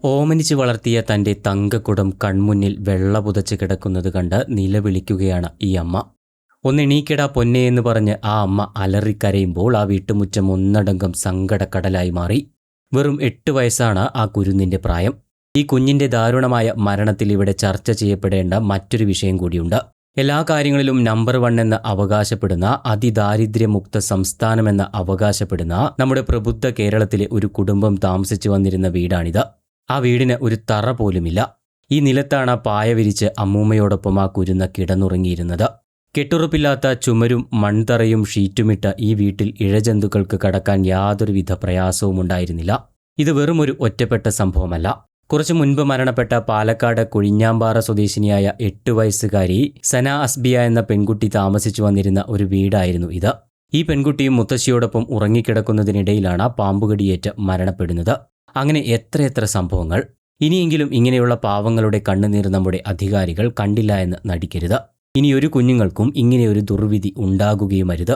ഓമനിച്ച് വളർത്തിയ തൻ്റെ തങ്കക്കുടം കൺമുന്നിൽ വെള്ള പുതച്ച് കിടക്കുന്നത് കണ്ട് നിലവിളിക്കുകയാണ് ഈ അമ്മ. ഒന്നെണീക്കടാ പൊന്നെ എന്ന് പറഞ്ഞ് ആ അമ്മ അലറിക്കരയുമ്പോൾ ആ വീട്ടുമുറ്റം ഒന്നടങ്കം സങ്കടക്കടലായി മാറി. വെറും 8 വയസ്സാണ് ആ കുരുന്നിൻ്റെ പ്രായം. ഈ കുഞ്ഞിൻ്റെ ദാരുണമായ മരണത്തിൽ ഇവിടെ ചർച്ച ചെയ്യപ്പെടേണ്ട മറ്റൊരു വിഷയം കൂടിയുണ്ട്. എല്ലാ കാര്യങ്ങളിലും നമ്പർ 1 എന്ന് അവകാശപ്പെടുന്ന, അതിദാരിദ്ര്യമുക്ത സംസ്ഥാനമെന്ന് അവകാശപ്പെടുന്ന നമ്മുടെ പ്രബുദ്ധ കേരളത്തിലെ ഒരു കുടുംബം താമസിച്ചു വന്നിരുന്ന വീടാണിത്. ആ വീടിന് ഒരു തറ പോലുമില്ല. ഈ നിലത്താണ് പായ വിരിച്ച് അമ്മൂമ്മയോടൊപ്പം ആ കുരുന്ന് കിടന്നുറങ്ങിയിരുന്നത്. കെട്ടുറപ്പില്ലാത്ത ചുമരും മൺതറയും ഷീറ്റുമിട്ട് ഈ വീട്ടിൽ ഇഴജന്തുക്കൾക്ക് കടക്കാൻ യാതൊരുവിധ പ്രയാസവും ഉണ്ടായിരുന്നില്ല. ഇത് വെറും ഒരു ഒറ്റപ്പെട്ട സംഭവമല്ല. കുറച്ചു മുൻപ് മരണപ്പെട്ട പാലക്കാട് കൊഴിഞ്ഞാമ്പാറ സ്വദേശിനിയായ 8 വയസ്സുകാരി സന അസ്ബിയ എന്ന പെൺകുട്ടി താമസിച്ചു വന്നിരുന്ന ഒരു വീടായിരുന്നു ഇത്. ഈ പെൺകുട്ടിയും മുത്തശ്ശിയോടൊപ്പം ഉറങ്ങിക്കിടക്കുന്നതിനിടയിലാണ് പാമ്പുകടിയേറ്റ് മരണപ്പെടുന്നത്. അങ്ങനെ എത്രയെത്ര സംഭവങ്ങൾ. ഇനിയെങ്കിലും ഇങ്ങനെയുള്ള പാവങ്ങളുടെ കണ്ണുനീർ നമ്മുടെ അധികാരികൾ കണ്ടില്ല എന്ന് നടിക്കരുത്. ഇനിയൊരു കുഞ്ഞുങ്ങൾക്കും ഇങ്ങനെയൊരു ദുർവിധി ഉണ്ടാകുകയുമരുത്.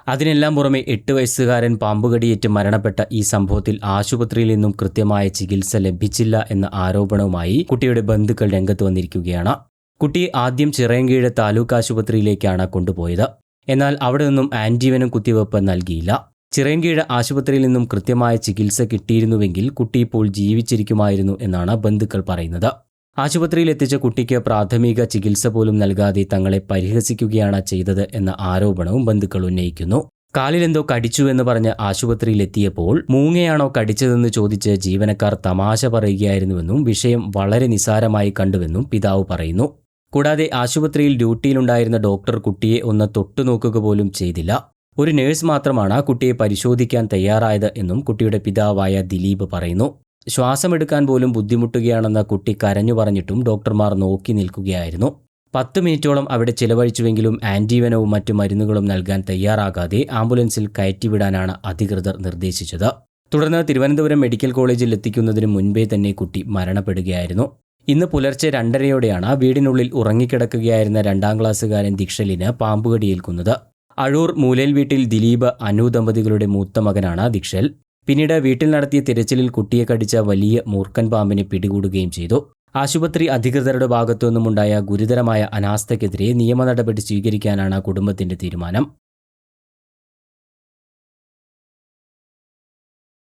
അതിനെല്ലാം പുറമെ 8 വയസ്സുകാരൻ പാമ്പുകടിയേറ്റ് മരണപ്പെട്ട ഈ സംഭവത്തിൽ ആശുപത്രിയിൽ നിന്നും കൃത്യമായ ചികിത്സ ലഭിച്ചില്ല എന്ന ആരോപണവുമായി കുട്ടിയുടെ ബന്ധുക്കൾ രംഗത്ത് വന്നിരിക്കുകയാണ്. കുട്ടിയെ ആദ്യം ചിറയൻകീഴ് താലൂക്ക് ആശുപത്രിയിലേക്കാണ് കൊണ്ടുപോയത്. എന്നാൽ അവിടെ നിന്നും ആന്റിവെനം കുത്തിവെപ്പ് നൽകിയില്ല. ചിറയൻകീഴ് ആശുപത്രിയിൽ നിന്നും കൃത്യമായ ചികിത്സ കിട്ടിയിരുന്നുവെങ്കിൽ കുട്ടി ഇപ്പോൾ ജീവിച്ചിരിക്കുമായിരുന്നു എന്നാണ് ബന്ധുക്കൾ പറയുന്നത്. ആശുപത്രിയിൽ എത്തിച്ച കുട്ടിക്ക് പ്രാഥമിക ചികിത്സ പോലും നൽകാതെ തങ്ങളെ പരിഹസിക്കുകയാണ് ചെയ്തത് എന്ന ആരോപണവും ബന്ധുക്കൾ ഉന്നയിക്കുന്നു. കാലിലെന്തോ കടിച്ചുവെന്ന് പറഞ്ഞ് ആശുപത്രിയിൽ എത്തിയപ്പോൾ മൂങ്ങയാണോ കടിച്ചതെന്ന് ചോദിച്ച് ജീവനക്കാർ തമാശ പറയുകയായിരുന്നുവെന്നും വിഷയം വളരെ നിസ്സാരമായി കണ്ടുവെന്നും പിതാവ് പറയുന്നു. കൂടാതെ ആശുപത്രിയിൽ ഡ്യൂട്ടിയിലുണ്ടായിരുന്ന ഡോക്ടർ കുട്ടിയെ ഒന്ന് തൊട്ടുനോക്കുക പോലും ചെയ്തില്ല. ഒരു നേഴ്സ് മാത്രമാണ് കുട്ടിയെ പരിശോധിക്കാൻ തയ്യാറായത് എന്നും കുട്ടിയുടെ പിതാവായ ദിലീപ് പറയുന്നു. ശ്വാസമെടുക്കാൻ പോലും ബുദ്ധിമുട്ടുകയാണെന്ന് കുട്ടി കരഞ്ഞു പറഞ്ഞിട്ടും ഡോക്ടർമാർ നോക്കി നിൽക്കുകയായിരുന്നു. 10 മിനിറ്റോളം അവിടെ ചിലവഴിച്ചുവെങ്കിലും ആന്റിവെനവും മറ്റു മരുന്നുകളും നൽകാൻ തയ്യാറാകാതെ ആംബുലൻസിൽ കയറ്റിവിടാനാണ് അധികൃതർ നിർദ്ദേശിച്ചത്. തുടർന്ന് തിരുവനന്തപുരം മെഡിക്കൽ കോളേജിൽ എത്തിക്കുന്നതിന് മുൻപേ തന്നെ കുട്ടി മരണപ്പെടുകയായിരുന്നു. ഇന്ന് പുലർച്ചെ 2:30യോടെയാണ് വീടിനുള്ളിൽ ഉറങ്ങിക്കിടക്കുകയായിരുന്ന 2ാം ക്ലാസ്സുകാരൻ ദിക്ഷലിന് പാമ്പുകടിയേൽക്കുന്നത്. അഴൂർ മൂലേൽ വീട്ടിൽ ദിലീപ് അനു ദമ്പതികളുടെ മൂത്ത മകനാണ് ദിക്ഷൽ. പിന്നീട് വീട്ടിൽ നടത്തിയ തിരച്ചിലിൽ കുട്ടിയെ കടിച്ച വലിയ മൂർഖൻ പാമ്പിനെ പിടികൂടുകയും ചെയ്തു. ആശുപത്രി അധികൃതരുടെ ഭാഗത്തുനിന്നുമുണ്ടായ ഗുരുതരമായ അനാസ്ഥയ്ക്കെതിരെ നിയമ നടപടി സ്വീകരിക്കാനാണ് കുടുംബത്തിന്റെ തീരുമാനം.